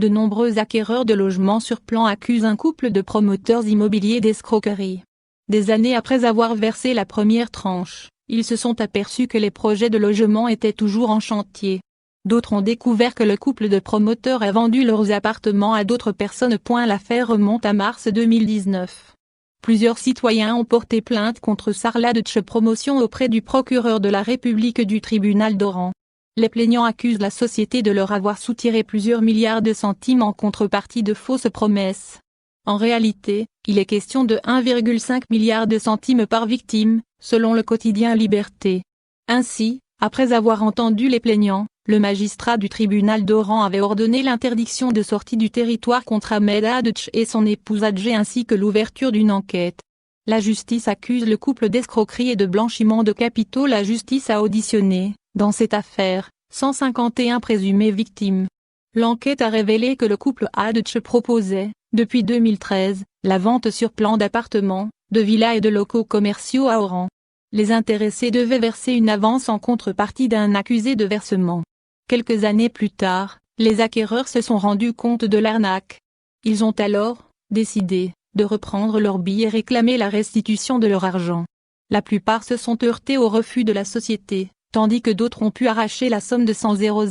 de nombreux acquéreurs de logements sur plan accusent un couple de promoteurs immobiliers d'escroquerie. Des années après avoir versé la première tranche, ils se sont aperçus que les projets de logement étaient toujours en chantier. D'autres ont découvert que le couple de promoteurs a vendu leurs appartements à d'autres personnes. L'affaire remonte à mars 2019. Plusieurs citoyens ont porté plainte contre Sarlat Deutsche Promotion auprès du procureur de la République du tribunal d'Oran. Les plaignants accusent la société de leur avoir soutiré plusieurs milliards de centimes en contrepartie de fausses promesses. En réalité, il est question de 1,5 milliard de centimes par victime, selon le quotidien Liberté. Ainsi, après avoir entendu les plaignants, le magistrat du tribunal d'Oran avait ordonné l'interdiction de sortie du territoire contre Ahmed Hadj et son épouse Hadjé ainsi que l'ouverture d'une enquête. La justice accuse le couple d'escroquerie et de blanchiment de capitaux. La justice a auditionné, dans cette affaire, 151 présumées victimes. L'enquête a révélé que le couple Hadj proposait, depuis 2013, la vente sur plan d'appartements, de villas et de locaux commerciaux à Oran. Les intéressés devaient verser une avance en contrepartie d'un accusé de versement. Quelques années plus tard, les acquéreurs se sont rendus compte de l'arnaque. Ils ont alors décidé de reprendre leurs billes et réclamer la restitution de leur argent. La plupart se sont heurtés au refus de la société, tandis que d'autres ont pu arracher la somme de 100 000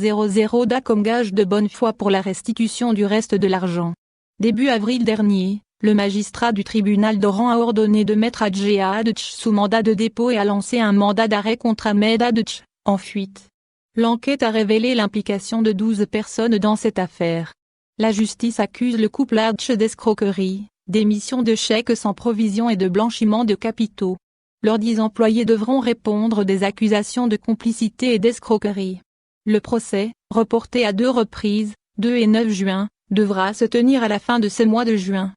DA comme gage de bonne foi pour la restitution du reste de l'argent. Début avril dernier, le magistrat du tribunal d'Oran a ordonné de mettre Hadjé Hadj sous mandat de dépôt et a lancé un mandat d'arrêt contre Ahmed Hadj, en fuite. L'enquête a révélé l'implication de 12 personnes dans cette affaire. La justice accuse le couple Hadj d'escroquerie, d'émission de chèques sans provision et de blanchiment de capitaux. Leurs 10 employés devront répondre des accusations de complicité et d'escroquerie. Le procès, reporté à 2 reprises, 2 et 9 juin, devra se tenir à la fin de ce mois de juin.